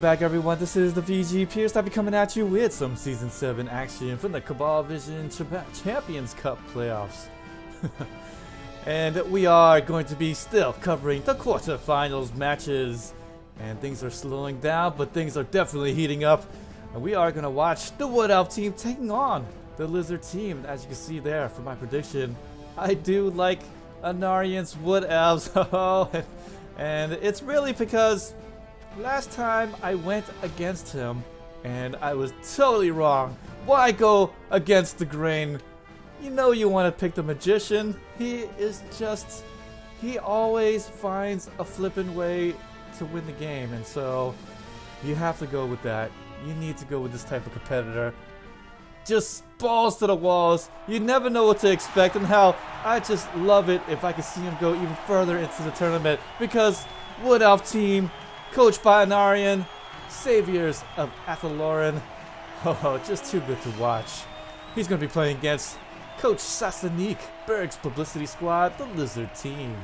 Back everyone, this is the VG Pierce. I'll be coming at you with some Season 7 action from the Cabal Vision Champions Cup playoffs. And we are going to be still covering the quarterfinals matches. And things are slowing down, but things are definitely heating up. And we are going to watch the Wood Elf team taking on the Lizard team. As you can see there from my prediction, I do like Enarion's Wood Elves. And it's really because last time I went against him and I was totally wrong. Why go against the grain? You know you want to pick the magician. He always finds a flippin' way to win the game, and so you have to go with that. You need to go with this type of competitor. Just balls to the walls. You never know what to expect, and how I just love it if I can see him go even further into the tournament, because Wood Elf team, coached by Enarion, saviors of Athel Loren. Oh, just too good to watch. He's going to be playing against Coach Sasanique, Berg's Publicity squad, the Lizard team.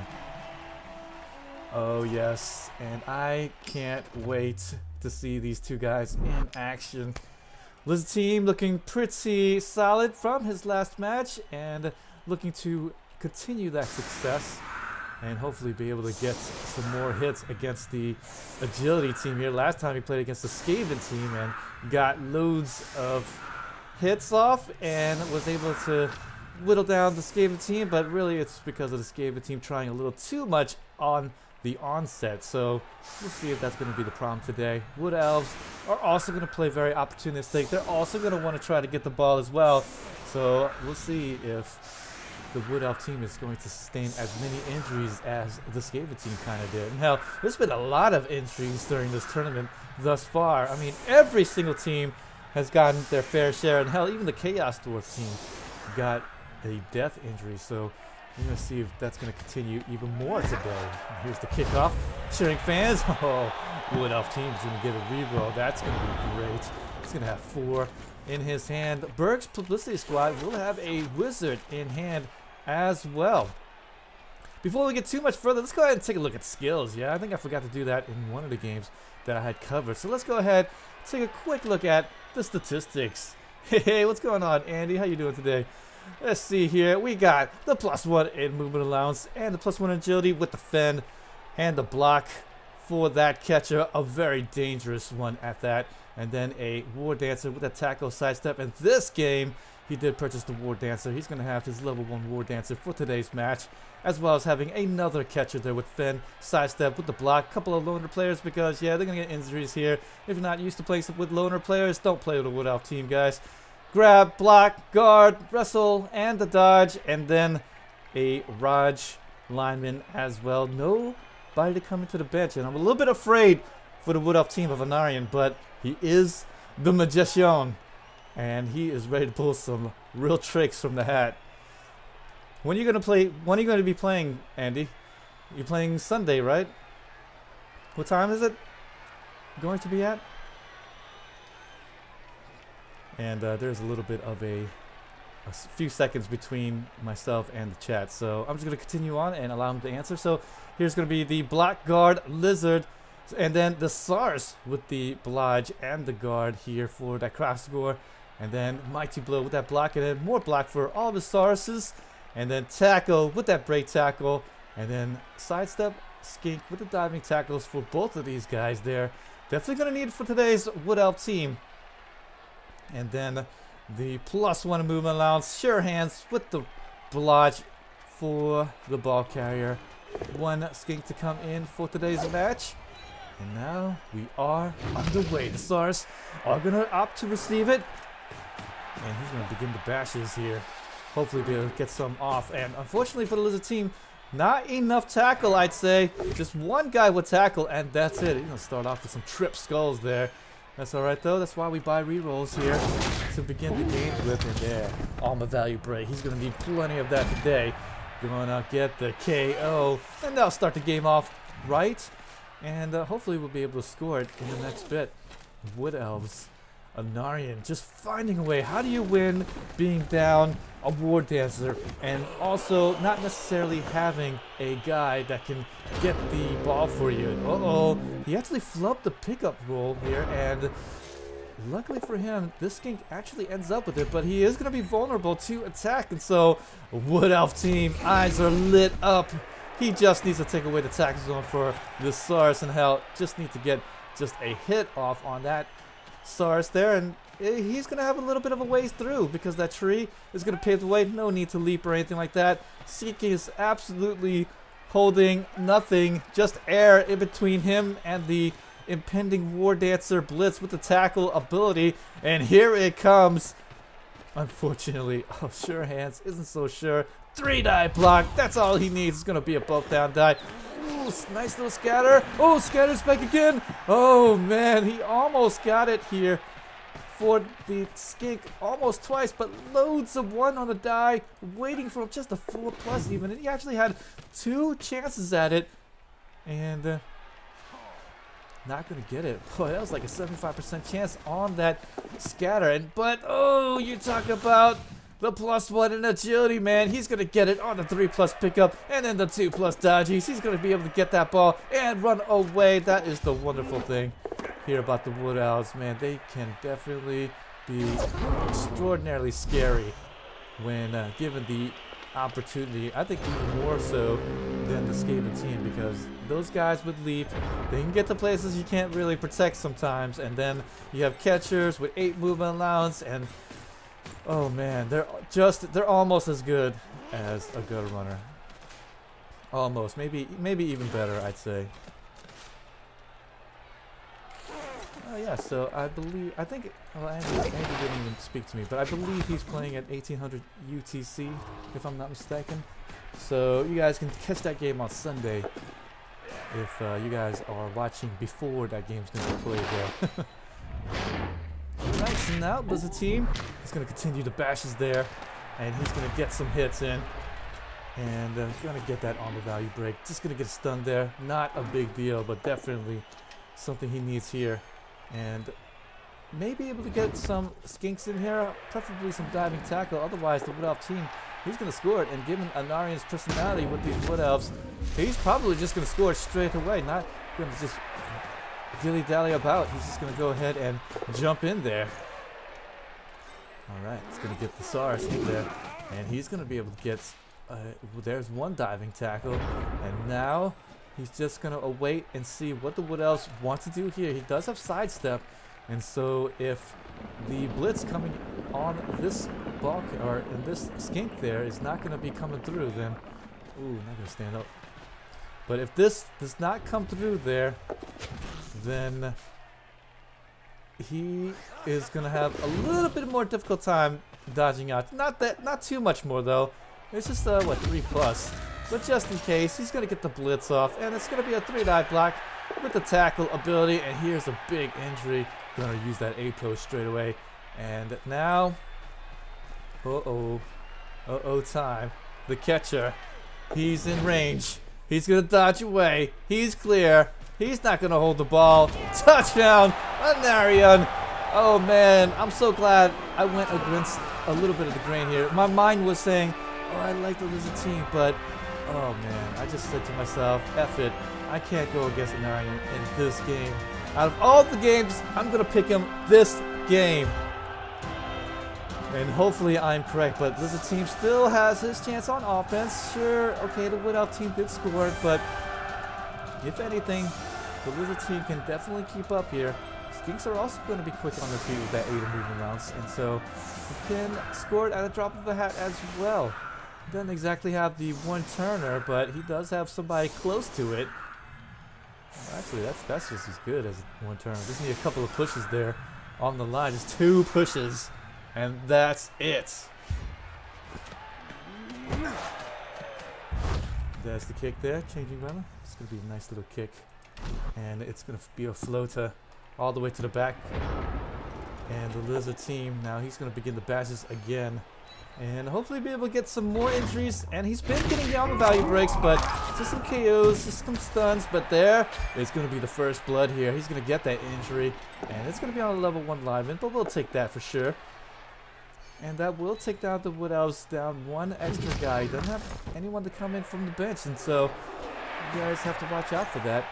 Oh yes, and I can't wait to see these two guys in action. Lizard team looking pretty solid from his last match and looking to continue that success and hopefully be able to get some more hits against the agility team here. Last time he played against the Skaven team and got loads of hits off and was able to whittle down the Skaven team, but really it's because of the Skaven team trying a little too much on the onset. So we'll see if that's going to be the problem today. Wood Elves are also going to play very opportunistic. They're also going to want to try to get the ball as well. So we'll see if the Wood Elf team is going to sustain as many injuries as the Skaven team kind of did. Now, there's been a lot of injuries during this tournament thus far. I mean, every single team has gotten their fair share, and hell, even the Chaos Dwarf team got a death injury. So we're going to see if that's going to continue even more today. And here's the kickoff. Cheering fans. Oh, Wood Elf team is going to get a reroll. That's going to be great. He's going to have 4 in his hand. Berg's Publicity squad will have a wizard in hand as well. Before we get too much further, let's go ahead and take a look at skills. Yeah, I think I forgot to do that in one of the games that I had covered. So let's go ahead, take a quick look at the statistics. Hey, what's going on, Andy? How you doing today? Let's see here. We got the +1 in movement allowance and the +1 agility with the fend and the block for that catcher. A very dangerous one at that. And then a War Dancer with a tackle sidestep. In this game, he did purchase the War Dancer. He's going to have his level 1 War Dancer for today's match, as well as having another catcher there with fend, sidestep with the block. Couple of loner players because, yeah, they're going to get injuries here. If you're not used to playing with loner players, don't play with a Wood Elf team, guys. Grab, block, guard, wrestle, and the dodge, and then a Raj lineman as well. Nobody to come into the bench, and I'm a little bit afraid for the Wood Elf team of Enarion, but he is the magician, and he is ready to pull some real tricks from the hat. When are you going to be playing, Andy? You're playing Sunday, right? What time is it going to be at? And there's a little bit of a few seconds between myself and the chat, so I'm just going to continue on and allow him to answer. So here's going to be the block, guard, lizard, and then the SARS with the blodge and the guard here for that cross score. And then Mighty Blow with that block, and then more block for all the Sarses. And then tackle with that break tackle. And then sidestep, skink with the diving tackles for both of these guys there. Definitely going to need for today's Wood Elf team. And then the +1 movement allowance, sure hands with the blodge for the ball carrier. 1 skink to come in for today's match. And now we are underway. The SARS are going to opt to receive it. And he's going to begin the bashes here. Hopefully be able to get some off. And unfortunately for the Lizard team, not enough tackle, I'd say. Just 1 guy with tackle, and that's it. He's going to start off with some trip skulls there. That's alright though. That's why we buy rerolls here to begin the games with. And there, armor value break. He's going to need plenty of that today. Going to get the KO. And that'll start the game off right. And hopefully we'll be able to score it in the next bit. Wood Elves Enarion just finding a way. How do you win being down a war dancer and also not necessarily having a guy that can get the ball for you? Uh-oh, he actually flubbed the pickup roll here, and luckily for him, this skink actually ends up with it, but he is going to be vulnerable to attack, and so Wood Elf team, eyes are lit up. He just needs to take away the tackle zone for the Sars, and hell, just need to get just a hit off on that Sars there, and he's going to have a little bit of a ways through because that tree is going to pave the way. No need to leap or anything like that. Seeking is absolutely holding nothing, just air in between him and the impending War Dancer Blitz with the tackle ability, and here it comes. Unfortunately, oh, Sure Hands isn't so sure. 3-die block, that's all he needs. It's going to be a both down die. Ooh, nice little scatter. Oh, scatter spike again. Oh, man, he almost got it here for the skink. Almost twice, but loads of 1 on the die. Waiting for him, just a 4+ even. And he actually had 2 chances at it. And not going to get it. Boy, that was like a 75% chance on that scatter. But, oh, you talk about the +1 in agility, man. He's going to get it on the 3+ pickup and then the 2+ dodgies. He's going to be able to get that ball and run away. That is the wonderful thing here about the Wood Owls, man. They can definitely be extraordinarily scary when given the opportunity. I think even more so than the Skaven team, because those guys with leap, they can get to places you can't really protect sometimes, and then you have catchers with 8 movement allowance, and oh man, they're almost as good as a gut runner. Almost, maybe even better, I'd say. Oh yeah, so I think, well, Andy didn't even speak to me, but I believe he's playing at 1800 UTC, if I'm not mistaken. So you guys can catch that game on Sunday if you guys are watching before that game's going to be played there. Alright, so now Blizzard team is going to continue the bashes there, and he's going to get some hits in, and going to get that on the value break. Just going to get stunned there. Not a big deal, but definitely something he needs here. And maybe able to get some skinks in here, preferably some diving tackle. Otherwise, the Wood Elf team, he's going to score it. And given Anarion's personality with these Wood Elves, he's probably just going to score it straight away. Not going to just dilly-dally about. He's just going to go ahead and jump in there. All right, he's going to get the Sars in there. And he's going to be able to get, there's 1 diving tackle. And now he's just going to await and see what the Wood Elves want to do here. He does have sidestep, and so if the blitz coming on this bulk or in this skink there is not going to be coming through, then ooh, not going to stand up. But if this does not come through there, then he is going to have a little bit more difficult time dodging out. Not too much more though. It's just what, 3+. But just in case, he's going to get the blitz off, and it's going to be a 3-die block with the tackle ability, and here's a big injury. Going to use that A-post straight away, and now, time. The catcher, he's in range. He's going to dodge away. He's clear. He's not going to hold the ball. Touchdown, Enarion. Oh man, I'm so glad I went against a little bit of the grain here. My mind was saying, oh, I like the Lizard team, but oh man, I just said to myself, F it, I can't go against Enarion in this game. Out of all the games, I'm going to pick him this game. And hopefully I'm correct, but Lizard team still has his chance on offense. Sure, okay, the Wood Elf team did score, but if anything, the Lizard team can definitely keep up here. Skinks are also going to be quick on their feet with that 8 movement rounds, and so he can score it at a drop of a hat as well. Doesn't exactly have the 1-turner, but he does have somebody close to it. Well, actually, that's just as good as 1-turner. Just need a couple of pushes there on the line. Just 2 pushes, and that's it. There's the kick there, changing runner. It's going to be a nice little kick, and it's going to be a floater all the way to the back. And the Lizard team, now he's going to begin the bashes again. And hopefully be able to get some more injuries. And he's been getting the armor value breaks, but just some KOs, just some stuns. But there is going to be the first blood here. He's going to get that injury. And it's going to be on a level 1 lineman, but we'll take that for sure. And that will take down the Wood Elves, down one extra guy. He doesn't have anyone to come in from the bench, and so you guys have to watch out for that.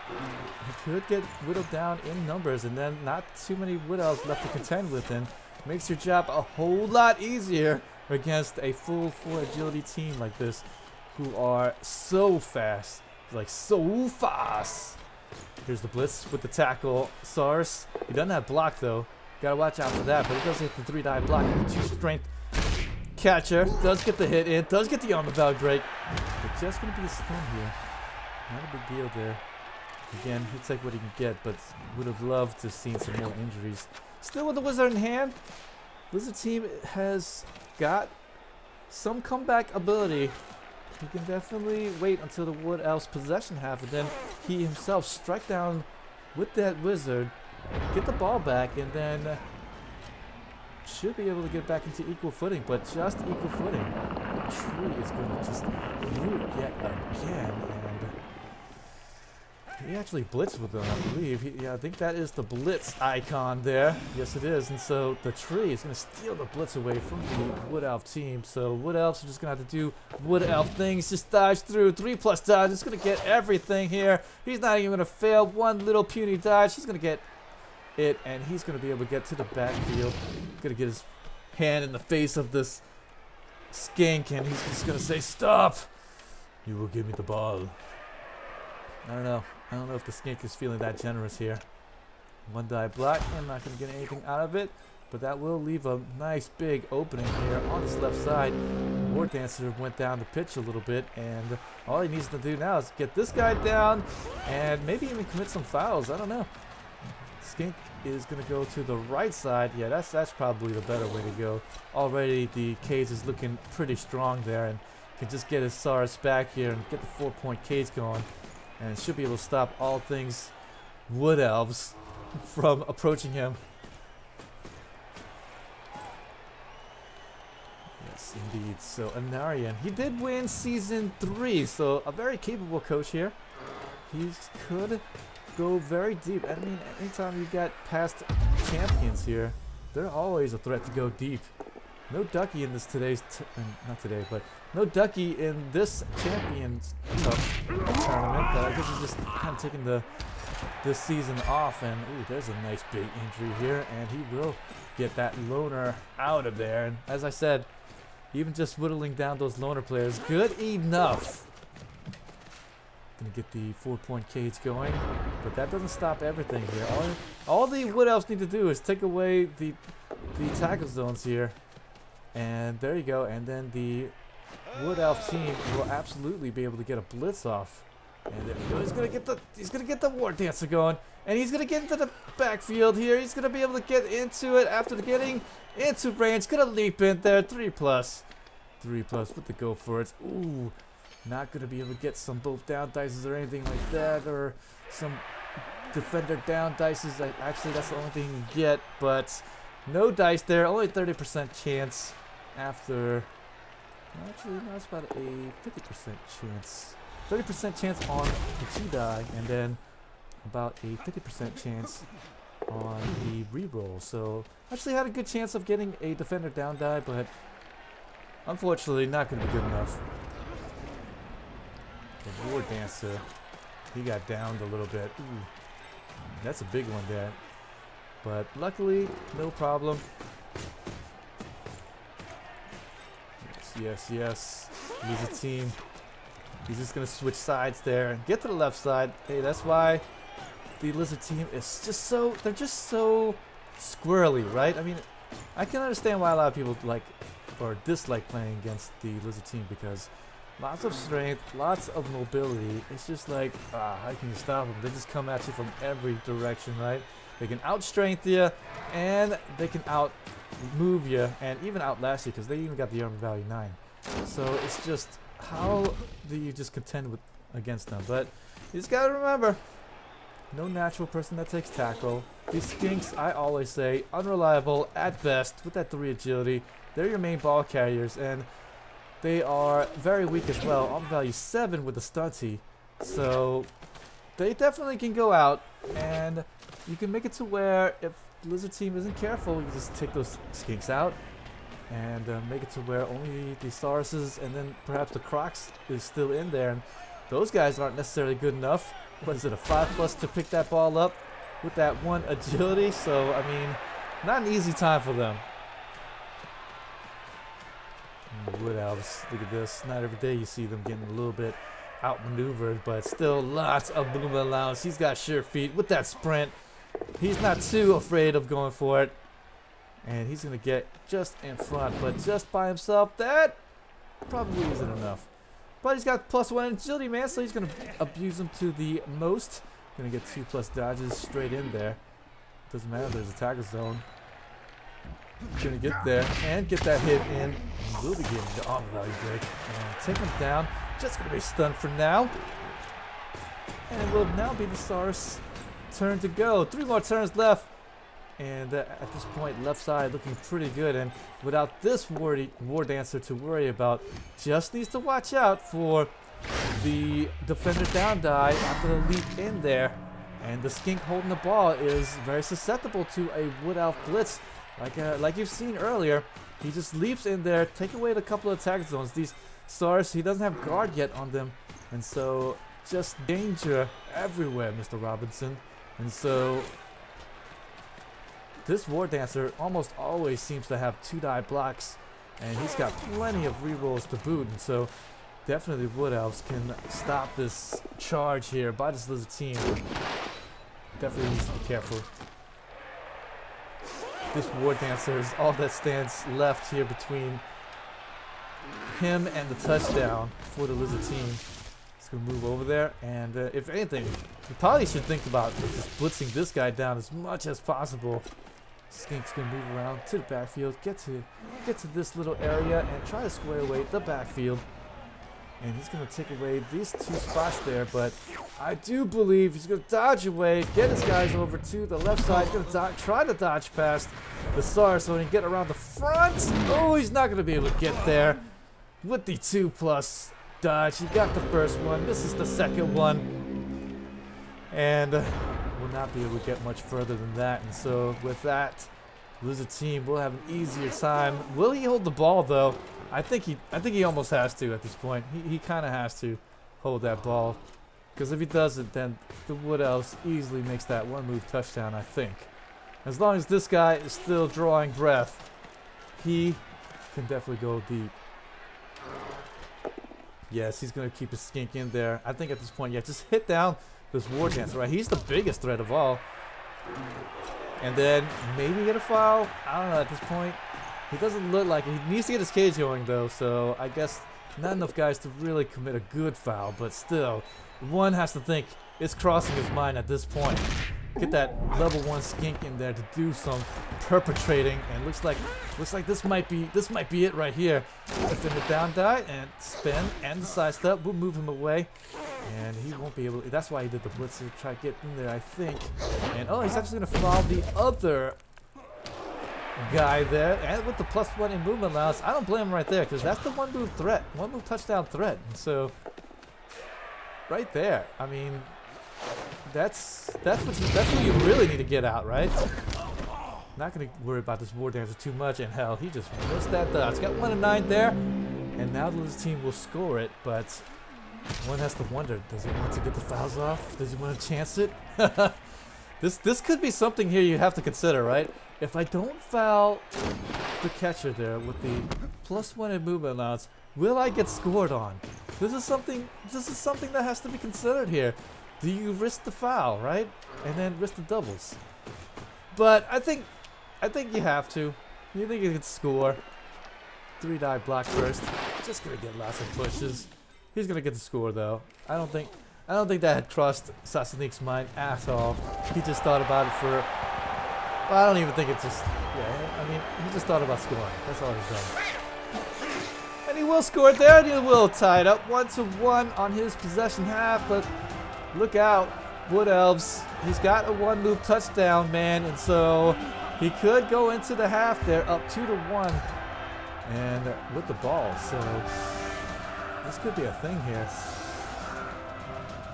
He could get whittled down in numbers, and then not too many Wood Elves left to contend with, and makes your job a whole lot easier against a full 4 agility team like this, who are so fast, like so fast. Here's the blitz with the tackle. Sars, he doesn't have block though. Gotta watch out for that, but he does hit the 3-die block with the 2 strength. Catcher does get the hit in, does get the armor value break. But just gonna be a stun here. Not a big deal there. Again, he'll take what he can get, but would have loved to have seen some more injuries. Still with the Wizard in hand, Wizard team has got some comeback ability. He can definitely wait until the Wood Elf's possession half, and then he himself strike down with that Wizard, get the ball back, and then should be able to get back into equal footing, but just equal footing. The tree is going to just root yet again, and he actually blitzed with them, I believe. Yeah, I think that is the blitz icon there. Yes, it is. And so the tree is going to steal the blitz away from the Wood Elf team. So Wood Elves are just going to have to do Wood Elf things. Just dodge through. 3+ dodge. It's going to get everything here. He's not even going to fail one little puny dodge. He's going to get it, and he's going to be able to get to the backfield. Going to get his hand in the face of this skink, and he's just going to say, "Stop! You will give me the ball." I don't know. I don't know if the skink is feeling that generous here. 1-die block. I'm not going to get anything out of it, but that will leave a nice big opening here on this left side. War Dancer went down the pitch a little bit, and all he needs to do now is get this guy down and maybe even commit some fouls. I don't know. Skink is going to go to the right side. Yeah, that's probably the better way to go. Already the cage is looking pretty strong there, and can just get his SARS back here and get the 4-point cage going. And should be able to stop all things Wood Elves from approaching him. Yes, indeed. So Enarion, he did win Season 3, so a very capable coach here. He could go very deep. I mean, anytime you got past champions here, they're always a threat to go deep. No Ducky in this not today, but no Ducky in this Champions Cup tournament. But I guess he's just kind of taking this season off. And ooh, there's a nice big injury here, and he will get that loner out of there. And as I said, even just whittling down those loner players, good enough. Gonna get the 4-point cage going, but that doesn't stop everything here. All the Wood Elves need to do is take away the tackle zones here. And there you go, and then the Wood Elf team will absolutely be able to get a blitz off. And there we go. He's gonna get the War Dancer going, and he's gonna get into the backfield here. He's gonna be able to get into it after getting into range. Gonna leap in there. 3+, 3+ with the go for it. Ooh, not gonna be able to get some both down dices or anything like that, or some defender down dices. Actually, that's the only thing you can get, but no dice there. Only 30% chance. After, actually, no, it's about a 50% chance. 30% chance on the 2-die, and then about a 50% chance on the reroll. So, actually had a good chance of getting a defender down die, but unfortunately, not going to be good enough. The War Dancer, he got downed a little bit. Ooh, that's a big one there. But luckily, no problem. Yes. Lizard team. He's just going to switch sides there and get to the left side. Hey, that's why the Lizard team is just so, they're just so squirrely, right? I mean, I can understand why a lot of people like or dislike playing against the Lizard team, because lots of strength, lots of mobility. It's just like, how can you stop them? They just come at you from every direction, right? They can outstrength you, and they can out-move you, and even outlast you, because they even got the armor value 9. So it's just, how do you just contend against them? But you just gotta remember, no natural person that takes tackle. These skinks, I always say, unreliable at best with that 3 agility. They're your main ball carriers, and they are very weak as well. On value 7 with the stunty. So they definitely can go out, and you can make it to where if the Lizard team isn't careful, you just take those skinks out and make it to where only the Sauruses and then perhaps the Crocs is still in there. And those guys aren't necessarily good enough. What is it, a 5+ to pick that ball up with that 1 agility? So, I mean, not an easy time for them. Wood Elves, look at this. Not every day you see them getting a little bit outmaneuvered, but still lots of movement allowance. He's got sure feet with that sprint. He's not too afraid of going for it. And he's going to get just in front, but just by himself, that probably isn't enough. But he's got +1 agility, man, so he's going to abuse him to the most. Going to get 2+ dodges straight in there. Doesn't matter, there's a tackle zone. Going to get there and get that hit in. We'll be getting the armor value break. And take him down. Just going to be stunned for now. And it will now be the Saurus' turn to go. 3 more turns left. And at this point, left side looking pretty good. And without this War Dancer to worry about, just needs to watch out for the defender down die after the leap in there. And the skink holding the ball is very susceptible to a Wood Elf blitz. Like you've seen earlier, he just leaps in there, take away a couple of attack zones. These Saurus, he doesn't have guard yet on them. And so, just danger everywhere, Mr. Robinson. And so, this War Dancer almost always seems to have 2-die blocks. And he's got plenty of rerolls to boot. And so, definitely Wood Elves can stop this charge here by this Lizard team. Definitely needs to be careful. This War Dancer is all that stands left here between him and the touchdown for the Lizard team. He's going to move over there, and if anything, we probably should think about just blitzing this guy down as much as possible. Skink's going to move around to the backfield, get to this little area, and try to square away the backfield. And he's going to take away these 2 spots there, but I do believe he's going to dodge away, get his guys over to the left side, going to try to dodge past the Saurus so he can get around the front. Oh, he's not going to be able to get there with the 2+ dodge. He got the first one. This is the second one. And will not be able to get much further than that. And so with that, Lizard team will have an easier time. Will he hold the ball, though? I think he almost has to at this point. He kind of has to hold that ball, because if he doesn't, then the Wood Elves easily makes that 1-move touchdown, I think. As long as this guy is still drawing breath, he can definitely go deep. Yes, he's going to keep his skink in there. I think at this point, yeah, just hit down this War Dancer, right? He's the biggest threat of all. And then maybe get a foul. I don't know at this point. He doesn't look like it. He needs to get his cage going, though, so I guess not enough guys to really commit a good foul, but still, one has to think it's crossing his mind at this point. Get that level 1 skink in there to do some perpetrating, and looks like this might be it right here. Defend the down die and spin and the sidestep will move him away, and he won't be able to. That's why he did the blitz to try to get in there, I think. And oh, he's actually gonna follow the other guy there, and with the +1 in movement allowance, I don't blame him right there, because that's the 1-move threat, 1-move touchdown threat. And so, right there, I mean, that's what you really need to get out, right? Not gonna worry about this War Dancer too much, and hell, he just missed that dodge. Got 1 and 9 there, and now this team will score it, but one has to wonder: does he want to get the fouls off? Does he want to chance it? This could be something here you have to consider, right? If I don't foul the catcher there with the +1 in movement allowance, will I get scored on? This is something that has to be considered here. Do you risk the foul, right? And then risk the doubles? But I think you have to. You think you can score. 3-die block first. Just gonna get lots of pushes. He's gonna get the score though. I don't think that had crossed Sasanique's mind at all. He just thought about it for. Well, I don't even think it's just. Yeah, I mean, he just thought about scoring. That's all he's done. And he will score it there, and he will tie it up 1-1 on his possession half. But look out. Wood Elves, he's got a one-move touchdown, man, and so he could go into the half there, up 2-1, and with the ball. So this could be a thing here.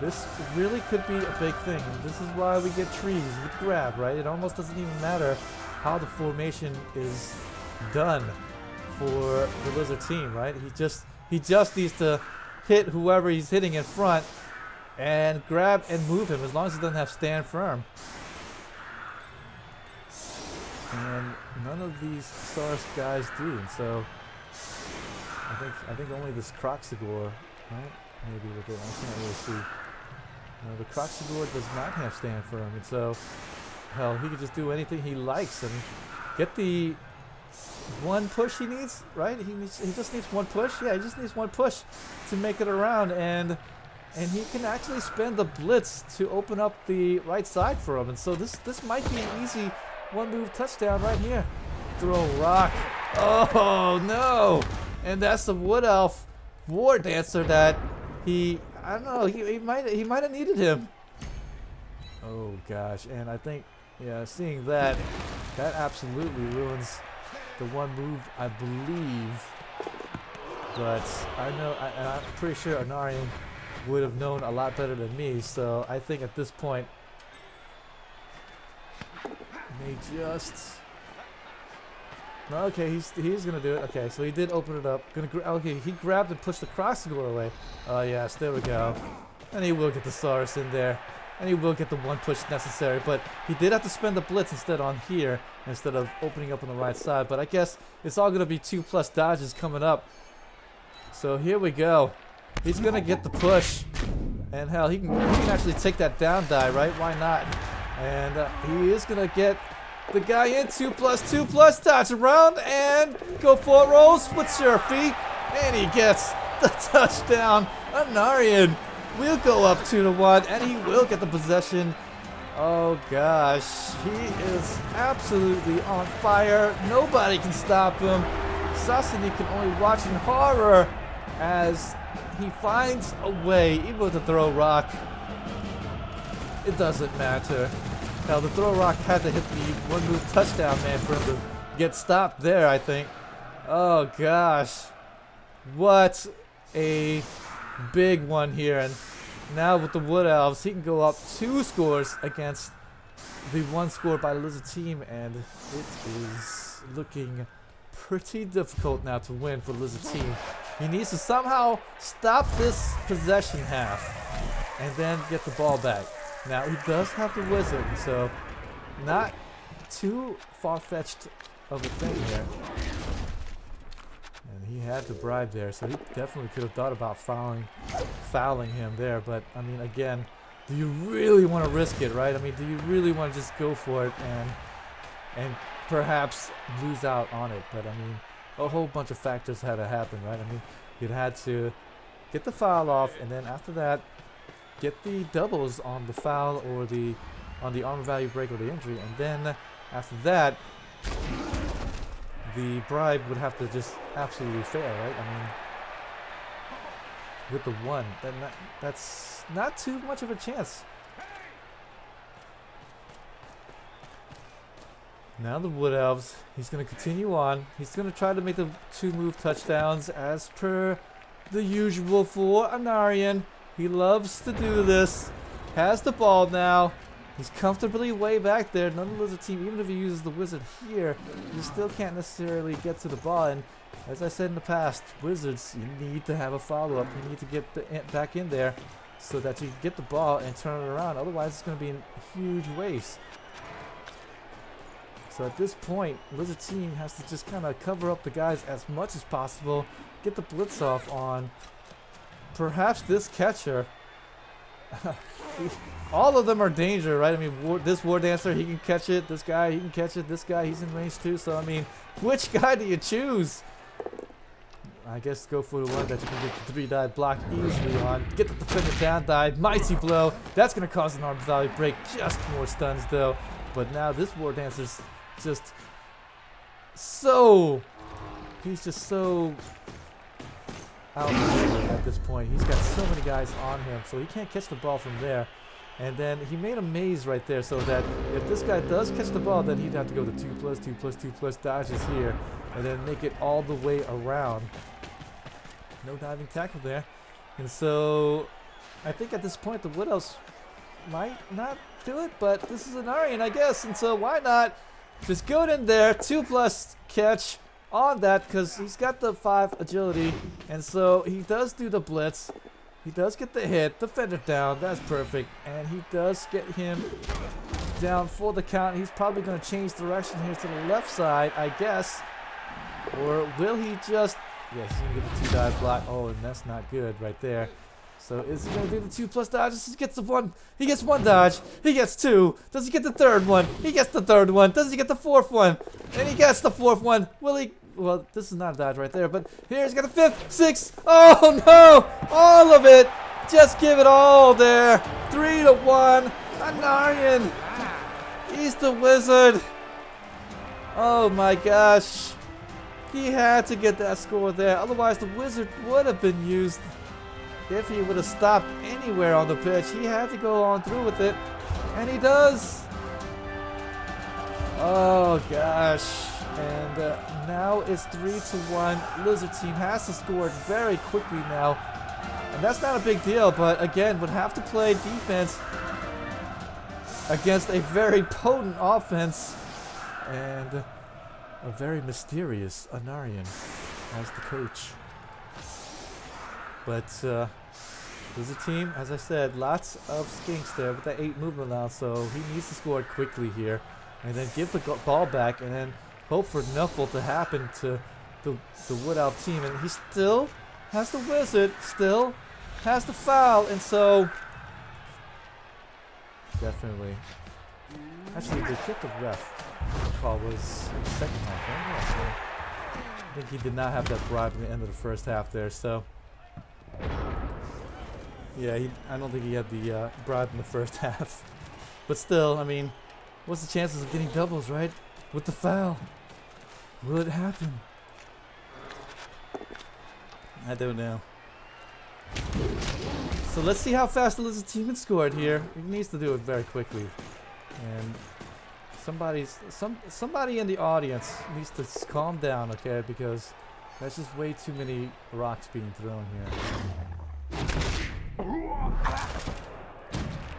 This really could be a big thing. This is why we get trees with grab, right? It almost doesn't even matter how the formation is done for the Lizard team, right? He just needs to hit whoever he's hitting in front and grab and move him, as long as he doesn't have stand firm. And none of these Saurus guys do, and so I think only this Croxagore, right? Maybe with it. I can't really see. No, the Croxagore does not have stand firm, and so hell, he could just do anything he likes and get the one push he needs, right? He just needs one push. Yeah, he just needs one push to make it around, and he can actually spend the blitz to open up the right side for him. And so this might be an easy one-move touchdown right here. Throw rock. Oh no! And that's the Wood Elf War Dancer that I don't know, he might have needed him. Oh gosh, and I think, yeah, seeing that absolutely ruins the one move, I believe. But I'm pretty sure Enarion would have known a lot better than me, so I think at this point may just... Okay, he's gonna do it. Okay, so he did open it up. Okay, he grabbed and pushed the Croxagore away. Oh yes, there we go. And he will get the Saurus in there, and he will get the one push necessary. But he did have to spend the blitz instead on here, instead of opening up on the right side. But I guess it's all gonna be 2+ dodges coming up. So here we go. He's gonna get the push, and hell, he can actually take that down die, right? Why not? And he is gonna get the guy in 2+2+ touch around and go for it, rolls with Surfy, and he gets the touchdown. Enarion will go up 2-1, and he will get the possession. Oh gosh, he is absolutely on fire. Nobody can stop him. Sasanique can only watch in horror as he finds a way, even with the throw rock. It doesn't matter. Now the throw rock had to hit the one-move touchdown, man, for him to get stopped there, I think. Oh gosh, what a big one here. And now with the Wood Elves, he can go up 2 scores against the 1 score by the Lizard team, and it is looking pretty difficult now to win for the Lizard team. He needs to somehow stop this possession half and then get the ball back. Now he does have the Wizard, so not too far-fetched of a thing here. And he had the bribe there, so he definitely could have thought about fouling him there. But I mean, again, do you really want to risk it, right? I mean, do you really want to just go for it and perhaps lose out on it? But I mean, a whole bunch of factors had to happen, right? I mean, you'd had to get the foul off, and then after that, get the doubles on the foul or on the armor value break or the injury, and then after that, the bribe would have to just absolutely fail, right? I mean, with the 1, then that's not too much of a chance. Now the Wood Elves, he's going to continue on. He's going to try to make the 2-move touchdowns as per the usual for Enarion. He loves to do this. Has the ball now. He's comfortably way back there. None of the Lizard team, even if he uses the Wizard here, you still can't necessarily get to the ball. And as I said in the past, Wizards, you need to have a follow-up. You need to get back in there so that you can get the ball and turn it around. Otherwise, it's going to be a huge waste. So at this point, Lizard team has to just kind of cover up the guys as much as possible. Get the blitz off on perhaps this catcher. All of them are danger, right? I mean, this War Dancer, he can catch it. This guy, he can catch it. This guy, he's in range too. So, I mean, which guy do you choose? I guess go for the one that you can get the 3-die block easily on. Get the defender down, die. Mighty blow. That's going to cause an armor value break. Just more stuns, though. But now this War Dancer's just so... He's just so... out at this point. He's got so many guys on him, so he can't catch the ball from there. And then he made a maze right there so that if this guy does catch the ball, then he'd have to go to 2+2+2+ dodges here and then make it all the way around. No diving tackle there. And so I think at this point the Wood Elves might not do it, but this is Enarion, I guess. And so why not just go in there, 2+ catch on that, because he's got the 5 agility. And so he does do the blitz. He does get the hit, the fender down, that's perfect, and he does get him down for the count. He's probably going to change direction here to the left side, I guess. Or will he just... Yes, he's going to get the 2 dive block. Oh, and that's not good right there. So is he going to do the 2+ dodges? He gets the 1. He gets 1 dodge. He gets 2. Does he get the 3rd one? He gets the 3rd one. Does he get the 4th one? And he gets the 4th one. Will he... Well, this is not a dodge right there, but here he's got the 5th, 6th. Oh no! All of it! Just give it all there. 3-1. Enarion. He's the wizard. Oh my gosh. He had to get that score there. Otherwise, the wizard would have been used if he would have stopped anywhere on the pitch. He had to go on through with it, and he does. Oh gosh. And now it's 3-1. Lizard team has to score it very quickly now. And that's not a big deal, but again, would have to play defense against a very potent offense. And a very mysterious Enarion as the coach. But Lizard team, as I said, lots of skinks there with that 8 movement now, so he needs to score it quickly here. And then give the ball back, and then hope for Nuffle to happen to the Wood Elf team. And he still has the wizard, still has the foul, and so definitely. Actually, the kick of ref call was in the second half, right? I think he did not have that bribe in the end of the first half there, so yeah, I don't think he had the bribe in the first half. But still, I mean, what's the chances of getting doubles, right? With the foul. Will it happen? I don't know. So let's see how fast the Lizard team has scored here. He needs to do it very quickly. And somebody in the audience needs to calm down, okay? Because that's just way too many rocks being thrown here.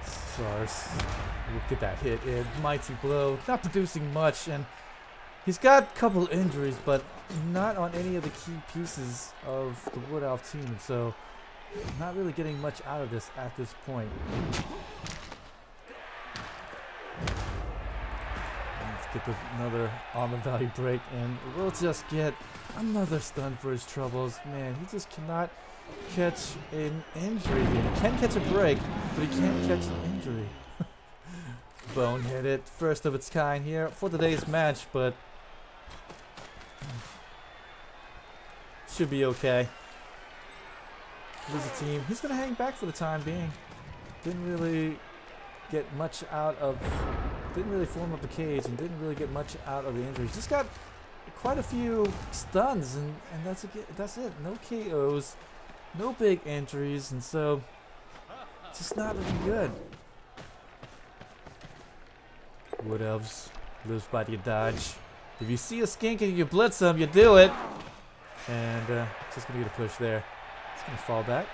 Sars will get that hit in. Mighty blow. Not producing much, and he's got a couple injuries, but not on any of the key pieces of the Wood Elf team, so not really getting much out of this at this point. Let's get another almond value break, and we'll just get another stun for his troubles. Man, he just cannot catch an injury here. He can catch a break, but he can't catch an injury. Boneheaded, first of its kind here for today's match, but should be okay. Lizard team, he's gonna hang back for the time being. Didn't really get much out of, didn't really form up the cage, and didn't really get much out of the injuries. Just got quite a few stuns, and that's it. No KOs, no big injuries, and so just not looking good. Wood Elves lives by the dodge. If you see a skink and you blitz them, you do it. And just gonna get a push there. It's gonna fall back.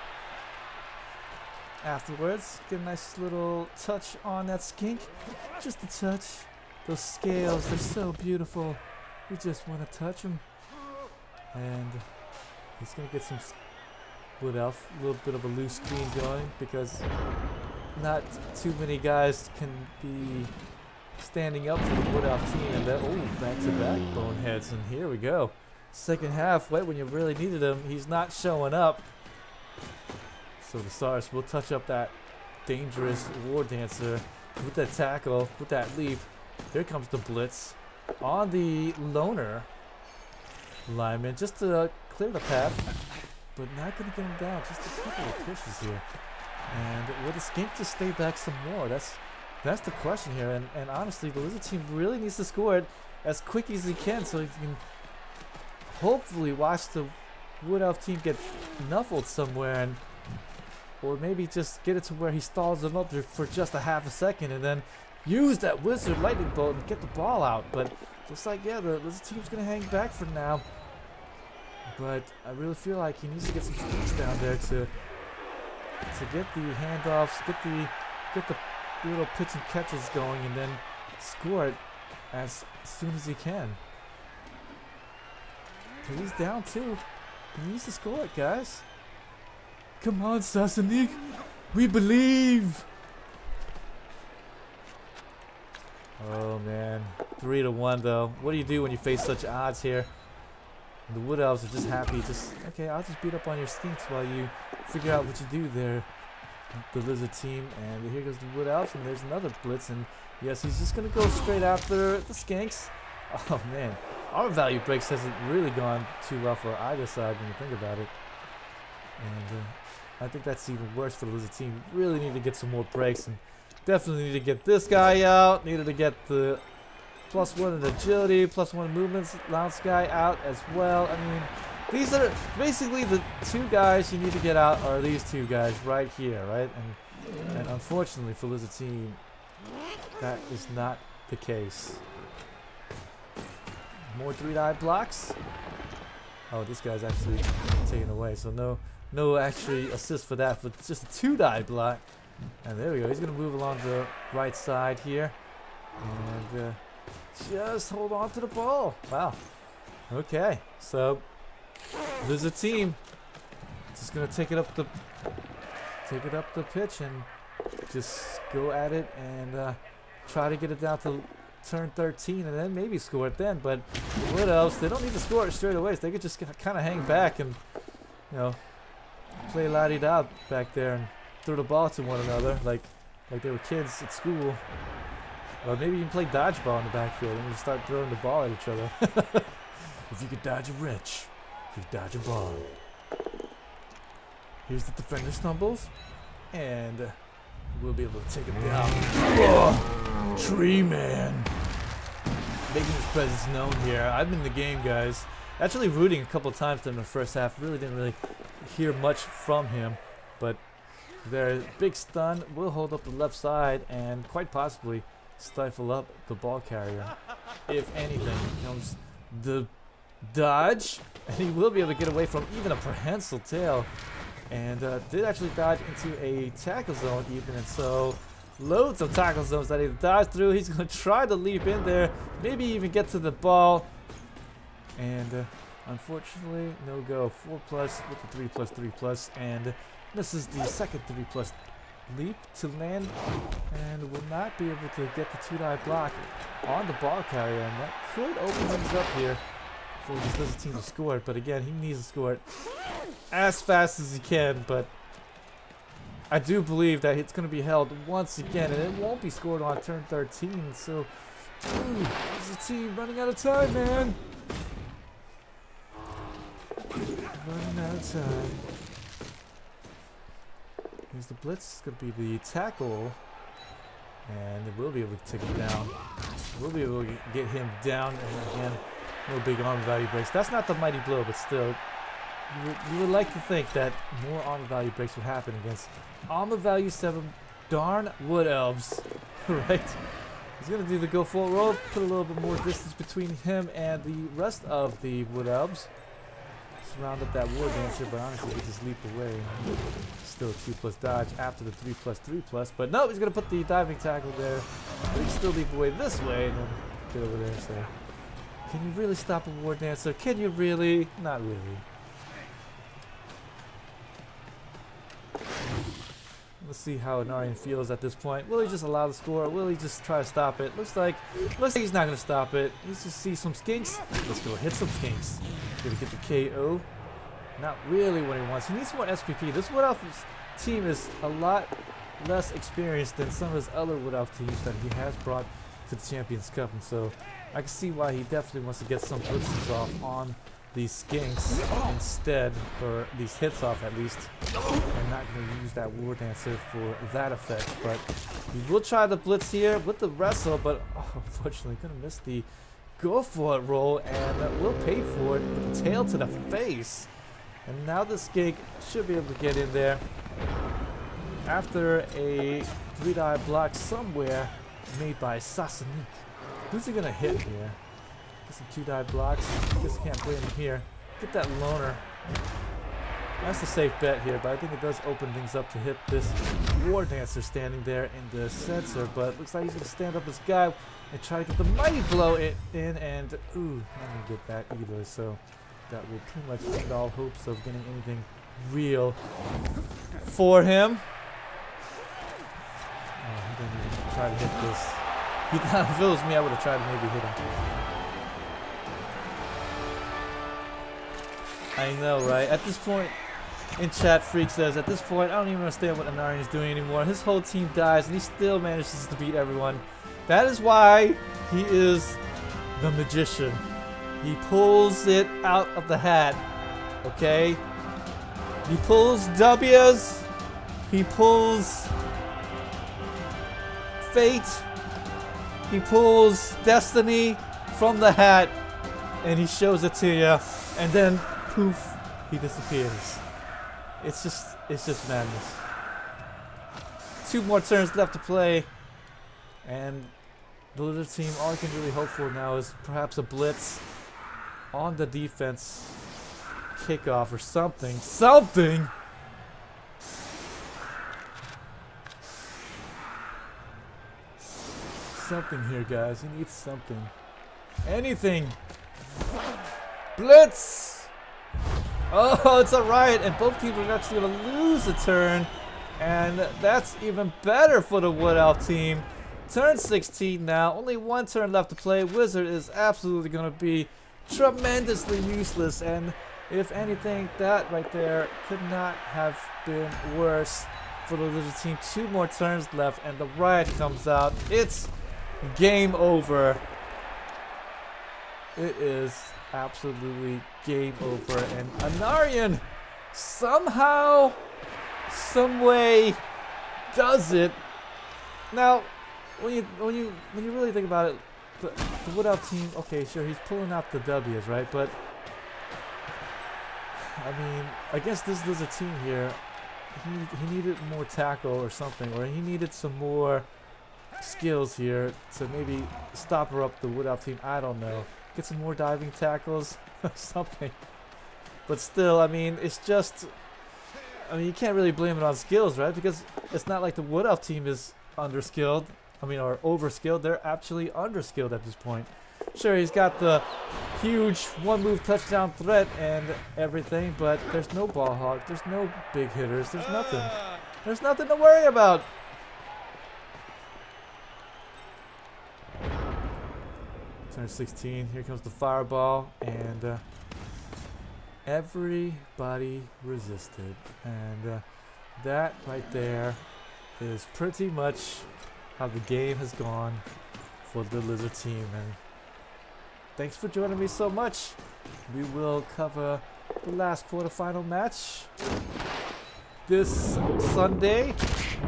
Afterwards, get a nice little touch on that skink. Just a touch. Those scales, they're so beautiful. We just want to touch them. And he's gonna get some Wood Elf, a little bit of a loose screen going, because not too many guys can be standing up for the Wood Elf team. And then, oh, back-to-back boneheads, and here we go. Second half, right when you really needed him, he's not showing up. So the Stars will touch up that dangerous War Dancer with that tackle, with that leap. Here comes the blitz on the loner lineman, just to clear the path, but not going to get him down. Just a couple of pushes here. And will the skink just stay back some more? That's the question here. And honestly, the Lizard team really needs to score it as quick as he can, so he can hopefully watch the Wood Elf team get nuffled somewhere and or maybe just get it to where he stalls them up there for just a half a second and then use that wizard lightning bolt and get the ball out. But looks like, yeah, the Lizard team's gonna hang back for now. But I really feel like he needs to get some streaks down there to get the handoffs, get the little pitch and catches going, and then score it as soon as he can. But he's down too. He needs to score it, guys. Come on, Sasanique. We believe. Oh man, 3-1 though. What do you do when you face such odds here? And the Wood Elves are just happy. Okay, I'll just beat up on your skinks while you figure out what you do there, the Lizard team. And here goes the Wood Elves, and there's another blitz. And yes, he's just gonna go straight after the skinks. Oh man, our value breaks hasn't really gone too well for either side when you think about it. And I think that's even worse for the Lizard team. Really need to get some more breaks, and definitely need to get this guy out. Needed to get the +1 in agility, +1 movements, Lounge guy out as well. I mean, these are basically the two guys you need to get out are these two guys right here, right? And unfortunately for Lizard team, that is not the case. More 3-die blocks. Oh, this guy's actually taken away, so no actually assist for that, but just a 2-die block. And there we go. He's gonna move along the right side here, and just hold on to the ball. Wow. Okay, so Lizard team just gonna take it up the pitch and just go at it and try to get it down to turn 13 and then maybe score it then. But what else? They don't need to score it straight away. So they could just kind of hang back and, you know, play la-di-da back there and throw the ball to one another like they were kids at school. Or maybe even play dodgeball in the backfield and just start throwing the ball at each other. If you could dodge a wrench, you could dodge a ball. Here's the defender stumbles, and we'll be able to take him down. Oh, Tree Man. Making his presence known here. I've been in the game, guys. Actually rooting a couple times during the first half. Really didn't hear much from him, but their big stun will hold up the left side and quite possibly stifle up the ball carrier. If anything, comes the dodge, and he will be able to get away from even a prehensile tail, and did actually dodge into a tackle zone even, and so loads of tackle zones that he dodged through. He's going to try to leap in there, maybe even get to the ball, and unfortunately no go. 4+ with the 3+3+, and this is the second 3+ leap to land, and will not be able to get the 2-die block on the ball carrier, and that could open things up here for this Lizard team to score it. But again, he needs to score it as fast as he can, but I do believe that it's going to be held once again, and it won't be scored on turn 13. So Lizard team running out of time, man. Running out of time. Here's the blitz. It's going to be the tackle, and we'll be able to take him down. We'll be able to get him down, and again, no big armor value breaks. That's not the mighty blow, but still, you would like to think that more armor value breaks would happen against armor value 7 darn Wood Elves, right? He's going to do the go full roll, put a little bit more distance between him and the rest of the Wood Elves. Surround up that War Dancer, but honestly, he just leap away. Still 2+ dodge after the 3+3+, but no, he's gonna put the diving tackle there. But he can still leap away this way and then get over there. So, can you really stop a War Dancer? Can you really? Not really. Let's see how Enarion feels at this point. Will he just allow the score? Will he just try to stop it? Looks like he's not gonna stop it. He's just see some skinks. Let's go hit some skinks. Gonna get the KO. Not really what he wants. He needs more SPP. This Wood Elf team is a lot less experienced than some of his other Wood Elf teams that he has brought to the Champions Cup, and so I can see why he definitely wants to get some blitzes off on these skinks instead, or these hits off at least. I'm not going to use that War Dancer for that effect, but he will try the blitz here with the wrestle, but unfortunately going to miss the go for it roll, and will pay for it with the tail to the face. And now the skink should be able to get in there. after a 3-die block somewhere made by Sasanique. Who's he gonna hit here? Get some 2-die blocks. Just can't blame him here. Get that loner. That's a safe bet here, but I think it does open things up to hit this War Dancer standing there in the sensor. But looks like he's gonna stand up this guy and try to get the mighty blow in, and ooh, not gonna get that either. So that will pretty much end all hopes of getting anything real for him. Oh, he didn't even try to hit this. If it was me, I would have tried to maybe hit him. I know, right? At this point, in chat, Freak says, at this point, I don't even understand what Enarion is doing anymore. His whole team dies, and he still manages to beat everyone. That is why he is the magician. He pulls it out of the hat, okay? He pulls W's. He pulls fate. He pulls destiny from the hat, and he shows it to you, and then poof, he disappears. It's just madness. 2 more turns left to play, and the Lizard team, all I can really hope for now is perhaps a blitz on the defense, kickoff or something. Something! Something here, guys. He needs something. Anything! Blitz! Oh, it's a riot, and both teams are actually going to lose a turn, and that's even better for the Wood Elf team. Turn 16 now, only 1 turn left to play. Wizard is absolutely going to be tremendously useless, and if anything, that right there could not have been worse for the Lizard team. 2 more turns left, and the riot comes out. It's game over. It is absolutely game over, and Enarion somehow, someway does it. Now, when you really think about it, the Wood Elf team, okay, sure, he's pulling out the W's, right? But I mean, against this Lizard team here, he needed more tackle or something, or he needed some more skills here to maybe stop her up the Wood Elf team. I don't know. Get some more diving tackles or something. But still, I mean, it's just, I mean, you can't really blame it on skills, right? Because it's not like the Wood Elf team is underskilled. I mean, or overskilled. They're actually underskilled at this point. Sure, he's got the huge 1-move touchdown threat and everything, but there's no ball hawk. There's no big hitters. There's nothing. There's nothing to worry about. Turn 16, here comes the fireball, and everybody resisted, and that right there is pretty much how the game has gone for the Lizard team. And thanks for joining me so much. We will cover the last quarterfinal match this Sunday.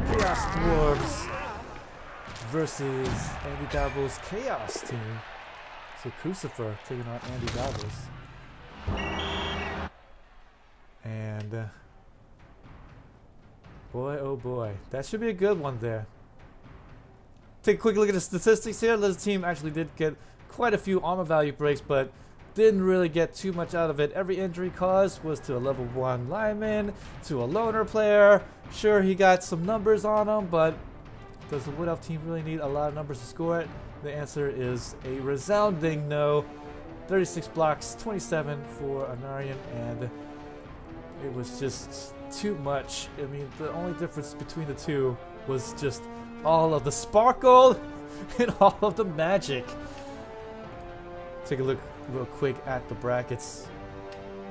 Chaos Dwarves versus Andy Dabble's Chaos team. So Crucifer taking on Andy Davos. And boy, oh boy, that should be a good one there. Take a quick look at the statistics here. Lizard team actually did get quite a few armor value breaks, but didn't really get too much out of it. Every injury caused was to a level 1 lineman, to a loner player. Sure, he got some numbers on him, but does the Wood Elf team really need a lot of numbers to score it? The answer is a resounding no. 36 blocks, 27 for Enarion, and it was just too much. I mean, the only difference between the two was just all of the sparkle and all of the magic. Take a look real quick at the brackets,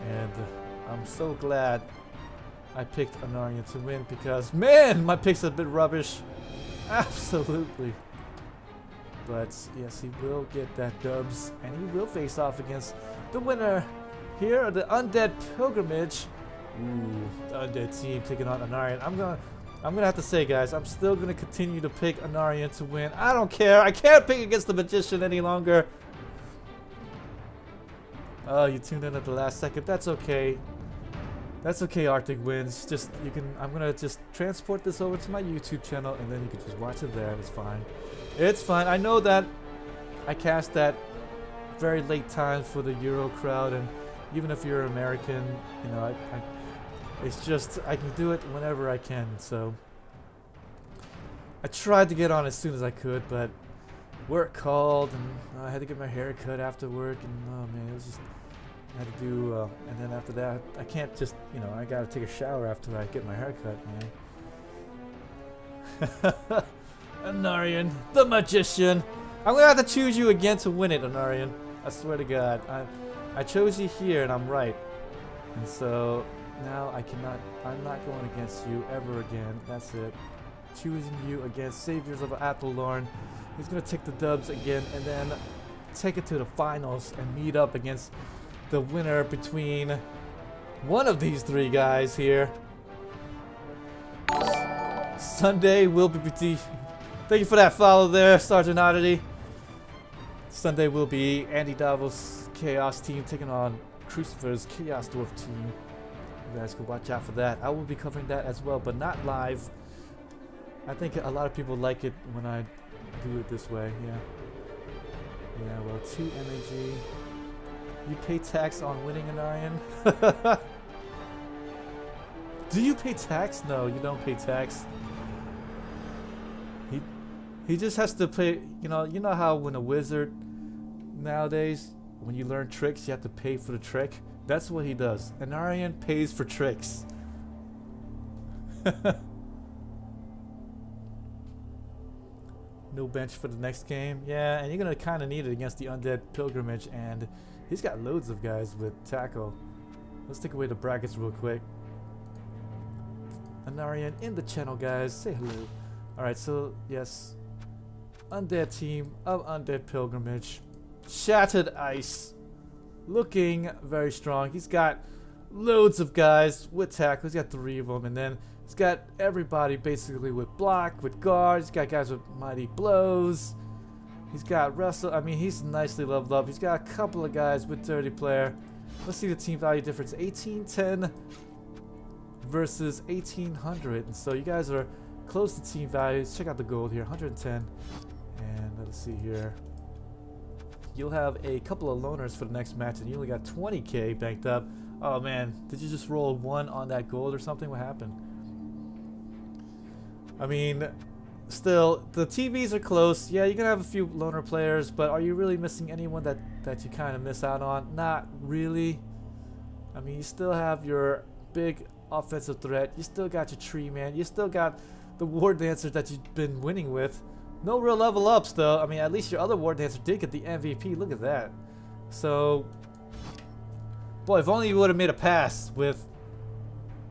and I'm so glad I picked Enarion to win, because man, my picks have been rubbish. Absolutely. But yes, he will get that dubs, and he will face off against the winner here of the Undead Pilgrimage. Ooh, the Undead team taking on Enarion. I'm gonna have to say, guys, I'm still gonna continue to pick Enarion to win. I don't care. I can't pick against the Magician any longer. Oh, you tuned in at the last second. That's okay. That's okay, Arctic Winds. Just you can. I'm gonna just transport this over to my YouTube channel, and then you can just watch it there. It's fine. It's fine. I know that I cast that very late time for the Euro crowd, and even if you're American, you know, it's just I can do it whenever I can. So I tried to get on as soon as I could, but work called, and I had to get my hair cut after work, and oh man, it was just. I had to do, and then after that, I can't just, you know, I gotta take a shower after I get my hair cut, man. Enarion, the magician. I'm gonna have to choose you again to win it, Enarion. I swear to God. I chose you here, and I'm right. And so, now I'm not going against you ever again. That's it. Choosing you against Saviors of Athel, Loren. He's gonna take the dubs again, and then take it to the finals and meet up against the winner between one of these three guys here. Sunday will be thank you for that follow there, Sergeant Oddity. Sunday will be Andy Davos' Chaos team taking on Crucifer's Chaos Dwarf team. You guys can watch out for that. I will be covering that as well, but not live. I think a lot of people like it when I do it this way. Yeah, well, 2 MAG. You pay tax on winning, Enarion? Do you pay tax? No, you don't pay tax. He just has to pay, you know how when a wizard nowadays, when you learn tricks, you have to pay for the trick? That's what he does. Enarion pays for tricks. No bench for the next game. Yeah, and you're going to kind of need it against the Undead Pilgrimage, and he's got loads of guys with tackle. Let's take away the brackets real quick. Enarion in the channel, guys. Say hello. Alright, so, yes. Undead team of Undead Pilgrimage. Shattered Ice. Looking very strong. He's got loads of guys with tackle. He's got 3 of them, and then he's got everybody basically with block, with guard. He's got guys with mighty blows. He's got wrestle. I mean, he's nicely leveled up. He's got a couple of guys with dirty player. Let's see the team value difference. 1810 versus 1800. And so you guys are close to team values. Check out the gold here, 110. And let's see here. You'll have a couple of loners for the next match, and you only got 20k banked up. Oh man, did you just roll 1 on that gold or something? What happened? I mean, still, the TVs are close. Yeah, you're gonna have a few loner players, but are you really missing anyone that you kind of miss out on? Not really. I mean, you still have your big offensive threat. You still got your tree man. You still got the war dancer that you've been winning with. No real level ups though. I mean, at least your other war dancer did get the MVP. Look at that. So, boy, if only you would have made a pass with.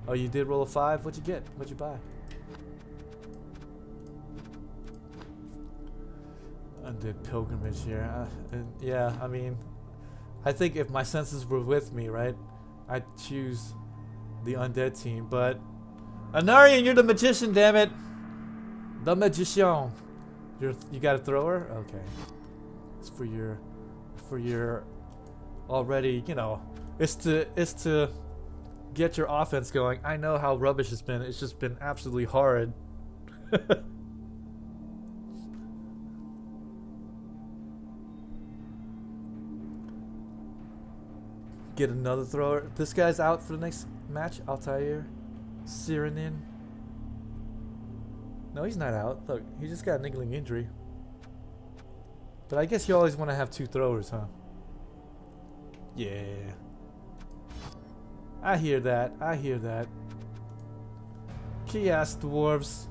Oh, you did roll a 5. What'd you get? What'd you buy? Undead Pilgrimage here. Yeah, I mean, I think if my senses were with me, right, I'd choose the Undead team. But Enarion, you're the magician, damn it. The magician. You got a thrower? Okay. It's for your already, you know, it's to get your offense going. I know how rubbish it's been. It's just been absolutely horrid. Get another thrower. This guy's out for the next match. Altair. Siranin. No, he's not out. Look, he just got a niggling injury. But I guess you always want to have 2 throwers, huh? Yeah. I hear that. I hear that. Chaos Dwarves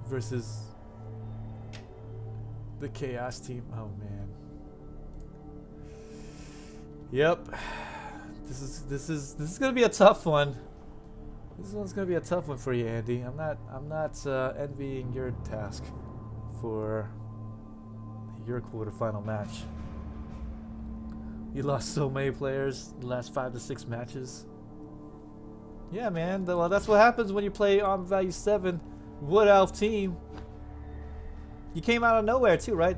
versus the Chaos team. Oh man. Yep. This is gonna be a tough one. This one's gonna be a tough one for you, Andy. I'm not envying your task for your quarterfinal match. You lost so many players the last 5 to 6 matches. Yeah, man. Well, that's what happens when you play on value 7 Wood Elf team. You came out of nowhere too, right?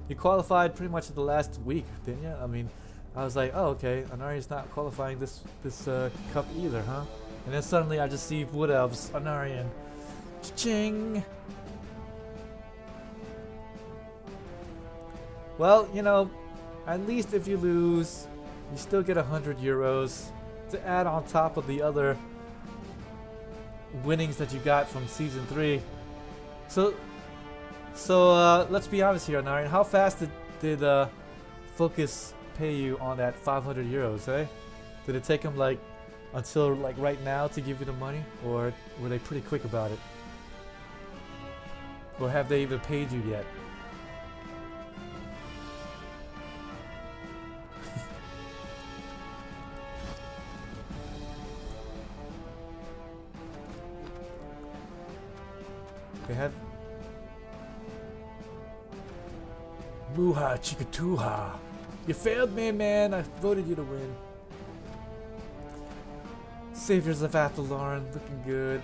You qualified pretty much in the last week, didn't you? I mean, I was like, oh, okay, Enarion's not qualifying this cup either, huh? And then suddenly I just see Wood Elves, Enarion. Cha-ching! Well, you know, at least if you lose, you still get 100 euros to add on top of the other winnings that you got from season 3. So let's be honest here, Enarion. How fast did Focus pay you on that 500 euros, eh? Did it take them like until like right now to give you the money, or were they pretty quick about it? Or have they even paid you yet? They have Muha Chikatuha. You failed me, man. I voted you to win. Saviors of Athel, Loren, looking good.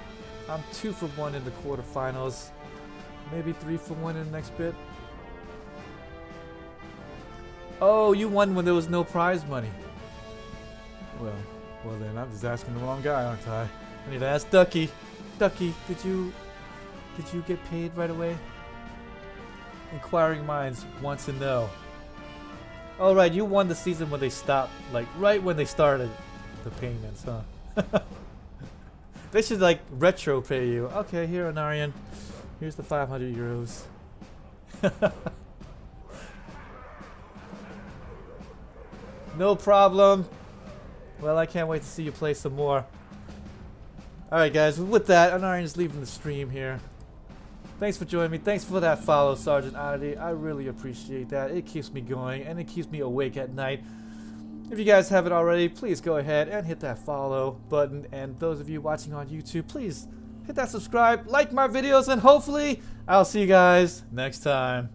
I'm 2 for 1 in the quarterfinals. Maybe 3 for 1 in the next bit. Oh, you won when there was no prize money. Well then, I'm just asking the wrong guy, aren't I? I need to ask Ducky. Ducky, did you get paid right away? Inquiring minds want to know. All right, you won the season when they stopped, like right when they started the payments, huh? They should like retro pay you. Okay, here, Enarion. Here's the 500 euros. No problem. Well, I can't wait to see you play some more. Alright guys, with that, Enarion's leaving the stream here. Thanks for joining me. Thanks for that follow, Sergeant Oddity. I really appreciate that. It keeps me going and it keeps me awake at night. If you guys haven't already, please go ahead and hit that follow button. And those of you watching on YouTube, please hit that subscribe, like my videos, and hopefully I'll see you guys next time.